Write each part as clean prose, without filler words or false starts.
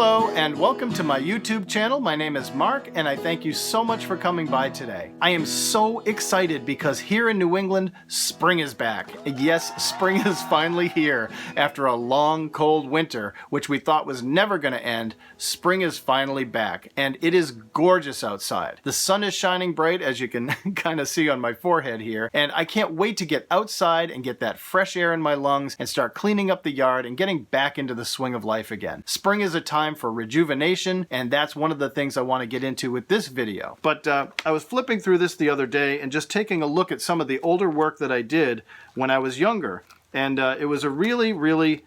Hello and welcome to my YouTube channel. My name is Mark and I thank you so much for coming by today. I am so excited because here in New England, spring is back. Yes, spring is finally here. After a long, cold winter, which we thought was never going to end, spring is finally back and it is gorgeous outside. The sun is shining bright, as you can kind of see on my forehead here, and I can't wait to get outside and get that fresh air in my lungs and start cleaning up the yard and getting back into the swing of life again. Spring is a time for rejuvenation, and that's one of the things I want to get into with this video. But I was flipping through this the other day and just taking a look at some of the older work that I did when I was younger, and it was a really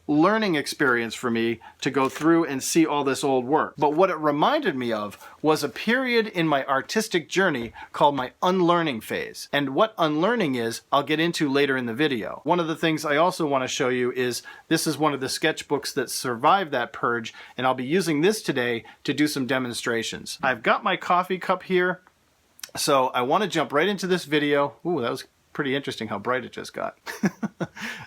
learning experience for me to go through and see all this old work. But what it reminded me of was a period in my artistic journey called my unlearning phase. And what unlearning is, I'll get into later in the video. One of the things I also want to show you is this is one of the sketchbooks that survived that purge, and I'll be using this today to do some demonstrations. I've got my coffee cup here, so I want to jump right into this video. Ooh, that was pretty interesting how bright it just got.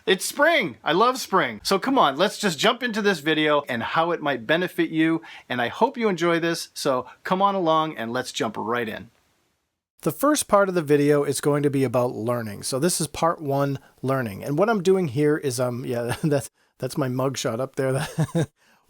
It's spring. I love spring. So come on, let's just jump into this video and how it might benefit you. And I hope you enjoy this. So come on along and let's jump right in. The first part of the video is going to be about learning. So this is part one, learning. And what I'm doing here is, that's my mugshot up there.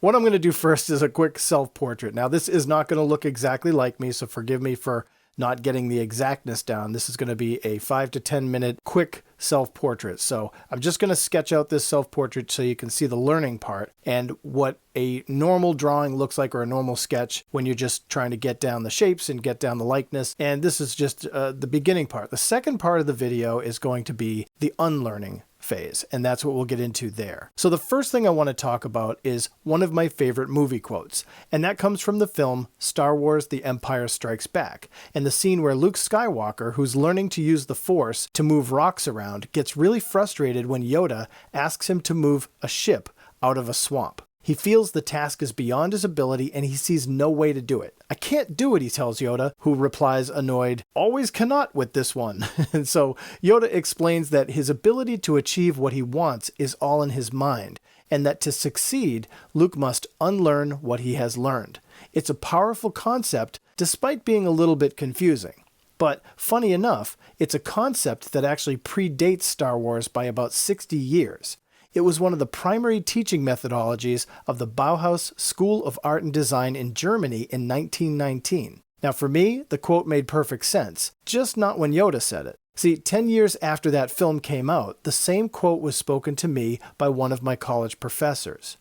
What I'm going to do first is a quick self-portrait. Now this is not going to look exactly like me, so forgive me for not getting the exactness down. This is going to be a 5 to 10 minute quick self-portrait. So I'm just going to sketch out this self-portrait so you can see the learning part and what a normal drawing looks like, or a normal sketch, when you're just trying to get down the shapes and get down the likeness. And this is just the beginning part. The second part of the video is going to be the unlearning phase, and that's what we'll get into there. So the first thing I want to talk about is one of my favorite movie quotes, and that comes from the film Star Wars: The Empire Strikes Back, and the scene where Luke Skywalker, who's learning to use the Force to move rocks around, gets really frustrated when Yoda asks him to move a ship out of a swamp. He feels the task is beyond his ability and he sees no way to do it. "I can't do it," he tells Yoda, who replies annoyed, "Always cannot with this one." And so Yoda explains that his ability to achieve what he wants is all in his mind, and that to succeed, Luke must unlearn what he has learned. It's a powerful concept, despite being a little bit confusing. But funny enough, it's a concept that actually predates Star Wars by about 60 years. It was one of the primary teaching methodologies of the Bauhaus School of Art and Design in Germany in 1919. Now for me, the quote made perfect sense, just not when Yoda said it. See, 10 years after that film came out, the same quote was spoken to me by one of my college professors.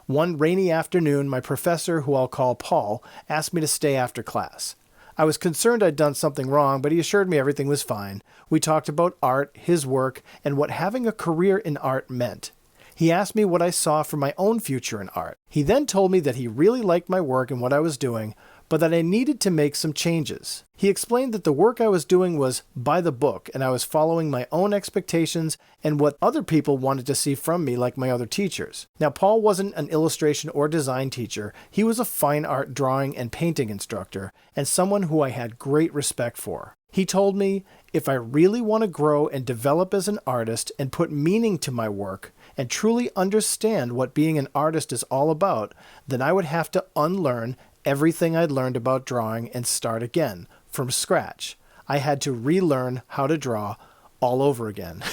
One rainy afternoon, my professor, who I'll call Paul, asked me to stay after class. I was concerned I'd done something wrong, but he assured me everything was fine. We talked about art, his work, and what having a career in art meant. He asked me what I saw for my own future in art. He then told me that he really liked my work and what I was doing, but that I needed to make some changes. He explained that the work I was doing was by the book, and I was following my own expectations and what other people wanted to see from me, like my other teachers. Now, Paul wasn't an illustration or design teacher. He was a fine art drawing and painting instructor, and someone who I had great respect for. He told me, if I really want to grow and develop as an artist and put meaning to my work and truly understand what being an artist is all about, then I would have to unlearn everything I'd learned about drawing and start again, from scratch. I had to relearn how to draw all over again.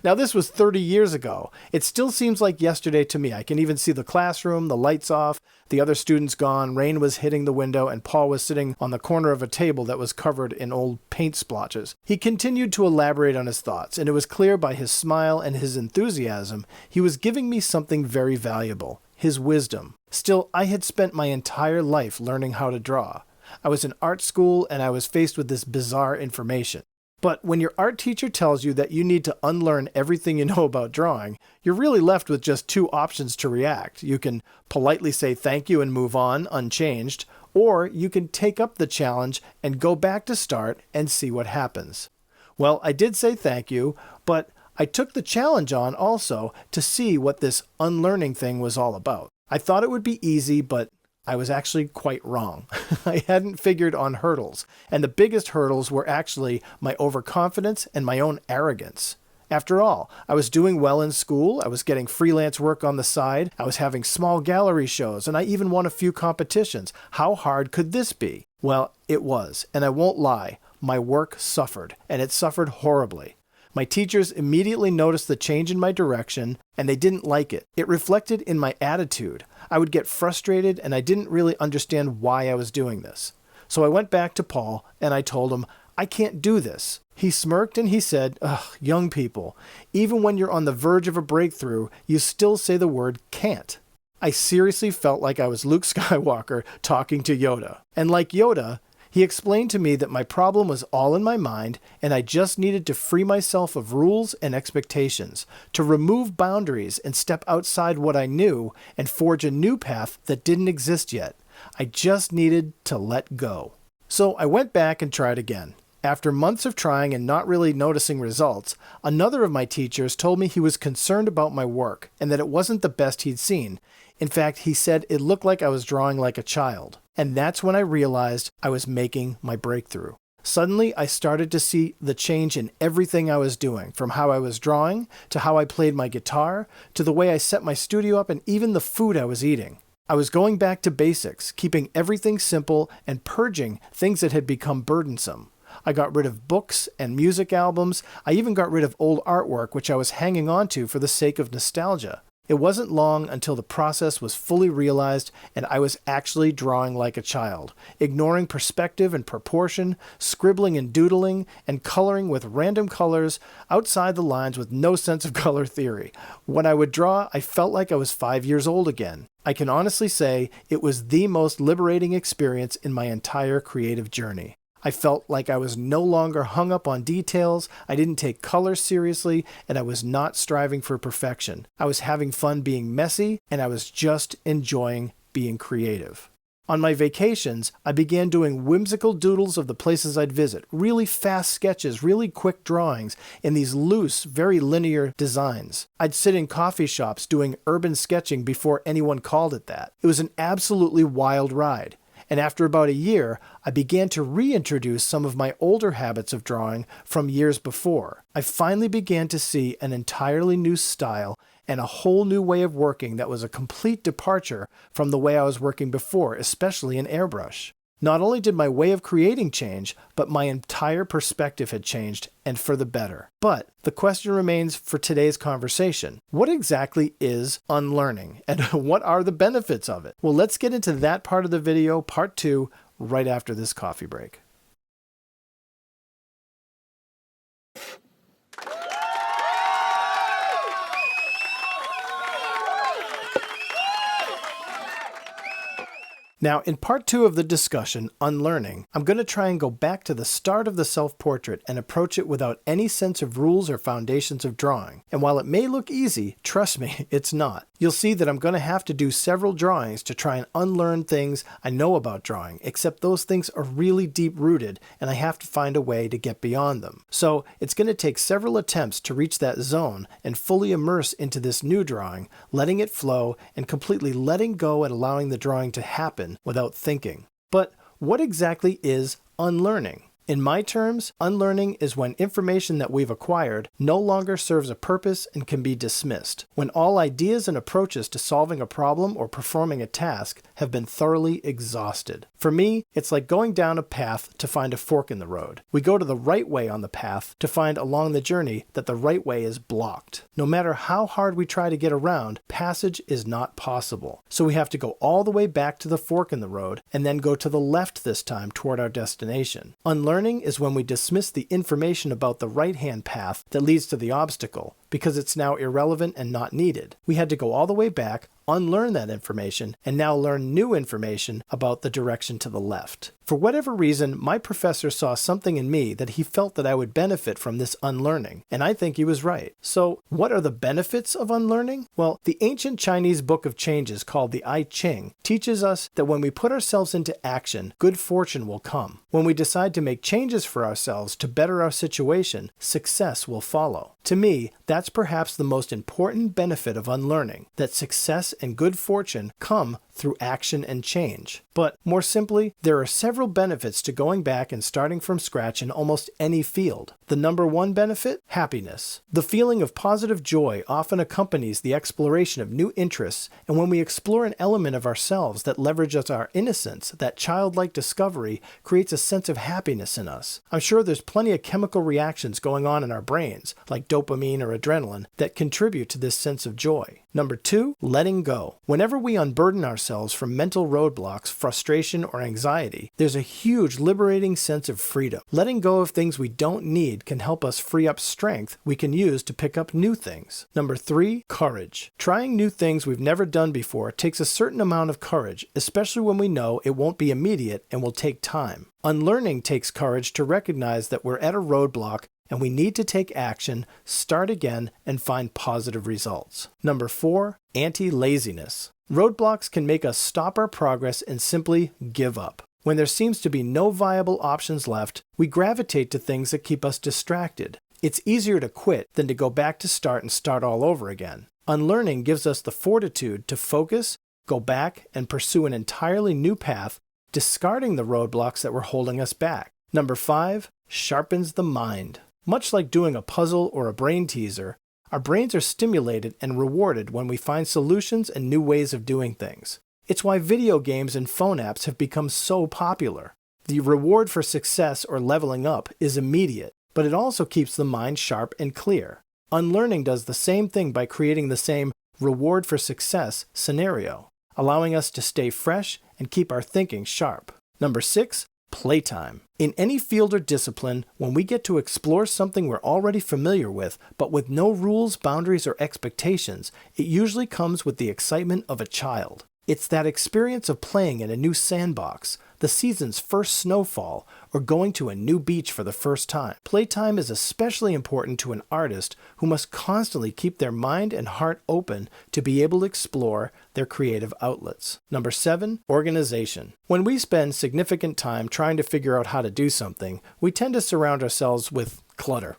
Now this was 30 years ago. It still seems like yesterday to me. I can even see the classroom, the lights off, the other students gone, rain was hitting the window, and Paul was sitting on the corner of a table that was covered in old paint splotches. He continued to elaborate on his thoughts, and it was clear by his smile and his enthusiasm he was giving me something very valuable, his wisdom. Still, I had spent my entire life learning how to draw. I was in art school and I was faced with this bizarre information. But when your art teacher tells you that you need to unlearn everything you know about drawing, you're really left with just two options to react. You can politely say thank you and move on, unchanged, or you can take up the challenge and go back to start and see what happens. Well, I did say thank you, but I took the challenge on also to see what this unlearning thing was all about. I thought it would be easy, but I was actually quite wrong. I hadn't figured on hurdles, and the biggest hurdles were actually my overconfidence and my own arrogance. After all, I was doing well in school, I was getting freelance work on the side, I was having small gallery shows, and I even won a few competitions. How hard could this be? Well, it was, and I won't lie, my work suffered, and it suffered horribly. My teachers immediately noticed the change in my direction, and they didn't like it. It reflected in my attitude. I would get frustrated, and I didn't really understand why I was doing this. So I went back to Paul, and I told him, I can't do this. He smirked and he said, ugh, young people, even when you're on the verge of a breakthrough, you still say the word can't. I seriously felt like I was Luke Skywalker talking to Yoda. And like Yoda, he explained to me that my problem was all in my mind, and I just needed to free myself of rules and expectations, to remove boundaries and step outside what I knew and forge a new path that didn't exist yet. I just needed to let go. So I went back and tried again. After months of trying and not really noticing results, another of my teachers told me he was concerned about my work and that it wasn't the best he'd seen. In fact, he said it looked like I was drawing like a child. And that's when I realized I was making my breakthrough. Suddenly, I started to see the change in everything I was doing, from how I was drawing, to how I played my guitar, to the way I set my studio up, and even the food I was eating. I was going back to basics, keeping everything simple and purging things that had become burdensome. I got rid of books and music albums. I even got rid of old artwork, which I was hanging on to for the sake of nostalgia. It wasn't long until the process was fully realized and I was actually drawing like a child, ignoring perspective and proportion, scribbling and doodling, and coloring with random colors outside the lines with no sense of color theory. When I would draw, I felt like I was 5 years old again. I can honestly say it was the most liberating experience in my entire creative journey. I felt like I was no longer hung up on details, I didn't take color seriously, and I was not striving for perfection. I was having fun being messy, and I was just enjoying being creative. On my vacations, I began doing whimsical doodles of the places I'd visit, really fast sketches, really quick drawings, in these loose, very linear designs. I'd sit in coffee shops doing urban sketching before anyone called it that. It was an absolutely wild ride. And after about a year, I began to reintroduce some of my older habits of drawing from years before. I finally began to see an entirely new style and a whole new way of working that was a complete departure from the way I was working before, especially in airbrush. Not only did my way of creating change, but my entire perspective had changed, and for the better. But the question remains for today's conversation. What exactly is unlearning, and what are the benefits of it? Well, let's get into that part of the video, part 2, right after this coffee break. Now, in part 2 of the discussion, Unlearning, I'm going to try and go back to the start of the self-portrait and approach it without any sense of rules or foundations of drawing. And while it may look easy, trust me, it's not. You'll see that I'm going to have to do several drawings to try and unlearn things I know about drawing, except those things are really deep-rooted, and I have to find a way to get beyond them. So, it's going to take several attempts to reach that zone and fully immerse into this new drawing, letting it flow, and completely letting go and allowing the drawing to happen without thinking. But what exactly is unlearning? In my terms, unlearning is when information that we've acquired no longer serves a purpose and can be dismissed. When all ideas and approaches to solving a problem or performing a task have been thoroughly exhausted. For me, it's like going down a path to find a fork in the road. We go to the right way on the path to find along the journey that the right way is blocked. No matter how hard we try to get around, passage is not possible. So we have to go all the way back to the fork in the road and then go to the left this time toward our destination. Unlearning is when we dismiss the information about the right-hand path that leads to the obstacle because it's now irrelevant and not needed. We had to go all the way back, unlearn that information, and now learn new information about the direction to the left. For whatever reason, my professor saw something in me that he felt that I would benefit from this unlearning, and I think he was right. So, what are the benefits of unlearning? Well, the ancient Chinese book of changes called the I Ching teaches us that when we put ourselves into action, good fortune will come. When we decide to make changes for ourselves to better our situation, success will follow. To me, that's that's perhaps the most important benefit of unlearning, that success and good fortune come through action and change. But more simply, there are several benefits to going back and starting from scratch in almost any field. The number one benefit? Happiness. The feeling of positive joy often accompanies the exploration of new interests, and when we explore an element of ourselves that leverages our innocence, that childlike discovery creates a sense of happiness in us. I'm sure there's plenty of chemical reactions going on in our brains, like dopamine or adrenaline, that contribute to this sense of joy. Number two, letting go. Whenever we unburden ourselves from mental roadblocks, frustration, or anxiety, there's a huge liberating sense of freedom. Letting go of things we don't need can help us free up strength we can use to pick up new things. Number three, courage. Trying new things we've never done before takes a certain amount of courage, especially when we know it won't be immediate and will take time. Unlearning takes courage to recognize that we're at a roadblock and we need to take action, start again, and find positive results. Number four, anti-laziness. Roadblocks can make us stop our progress and simply give up. When there seems to be no viable options left, we gravitate to things that keep us distracted. It's easier to quit than to go back to start and start all over again. Unlearning gives us the fortitude to focus, go back, and pursue an entirely new path, discarding the roadblocks that were holding us back. Number five, sharpens the mind. Much like doing a puzzle or a brain teaser, our brains are stimulated and rewarded when we find solutions and new ways of doing things. It's why video games and phone apps have become so popular. The reward for success or leveling up is immediate, but it also keeps the mind sharp and clear. Unlearning does the same thing by creating the same reward for success scenario, allowing us to stay fresh and keep our thinking sharp. Number six, playtime. In any field or discipline, when we get to explore something we're already familiar with, but with no rules, boundaries, or expectations, it usually comes with the excitement of a child. It's that experience of playing in a new sandbox, the season's first snowfall, or going to a new beach for the first time. Playtime is especially important to an artist who must constantly keep their mind and heart open to be able to explore their creative outlets. Number seven, organization. When we spend significant time trying to figure out how to do something, we tend to surround ourselves with clutter.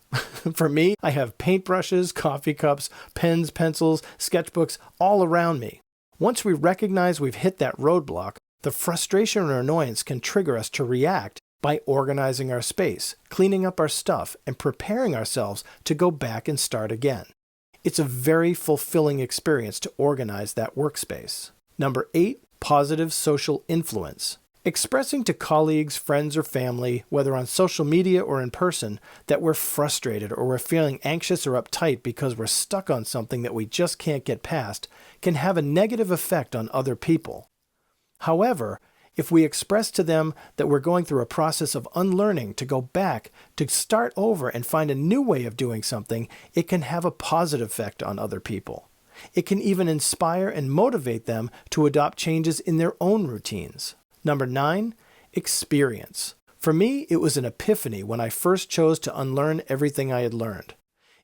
For me, I have paintbrushes, coffee cups, pens, pencils, sketchbooks all around me. Once we recognize we've hit that roadblock, the frustration or annoyance can trigger us to react by organizing our space, cleaning up our stuff, and preparing ourselves to go back and start again. It's a very fulfilling experience to organize that workspace. Number eight, positive social influence. Expressing to colleagues, friends, or family, whether on social media or in person, that we're frustrated or we're feeling anxious or uptight because we're stuck on something that we just can't get past can have a negative effect on other people. However, if we express to them that we're going through a process of unlearning to go back, to start over and find a new way of doing something, it can have a positive effect on other people. It can even inspire and motivate them to adopt changes in their own routines. Number nine, experience. For me, it was an epiphany when I first chose to unlearn everything I had learned.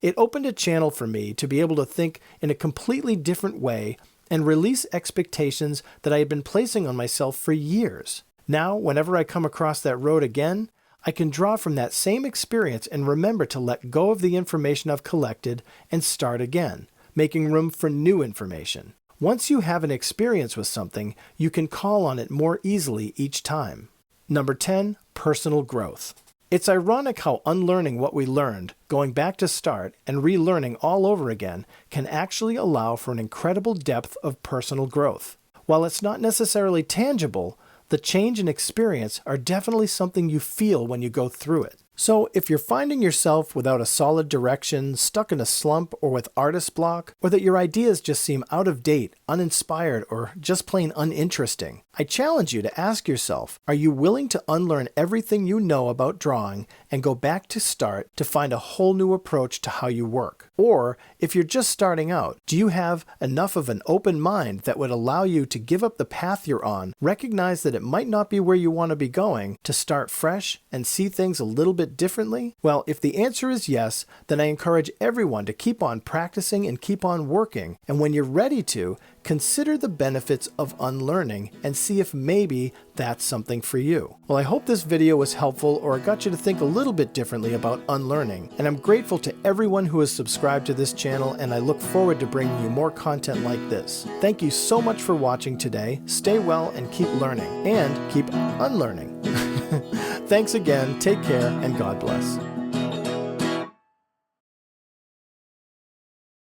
It opened a channel for me to be able to think in a completely different way and release expectations that I had been placing on myself for years. Now, whenever I come across that road again, I can draw from that same experience and remember to let go of the information I've collected and start again, making room for new information. Once you have an experience with something, you can call on it more easily each time. Number 10, personal growth. It's ironic how unlearning what we learned, going back to start, and relearning all over again can actually allow for an incredible depth of personal growth. While it's not necessarily tangible, the change and experience are definitely something you feel when you go through it. So if you're finding yourself without a solid direction, stuck in a slump, or with artist block, or that your ideas just seem out of date, uninspired, or just plain uninteresting, I challenge you to ask yourself, are you willing to unlearn everything you know about drawing and go back to start to find a whole new approach to how you work? Or, if you're just starting out, do you have enough of an open mind that would allow you to give up the path you're on, recognize that it might not be where you want to be going, to start fresh and see things a little bit bit differently? Well, if the answer is yes, then I encourage everyone to keep on practicing and keep on working. And when you're ready to, consider the benefits of unlearning and see if maybe that's something for you. Well, I hope this video was helpful or got you to think a little bit differently about unlearning. And I'm grateful to everyone who has subscribed to this channel, and I look forward to bringing you more content like this. Thank you so much for watching today. Stay well and keep learning, and keep unlearning. Thanks again, take care, and God bless.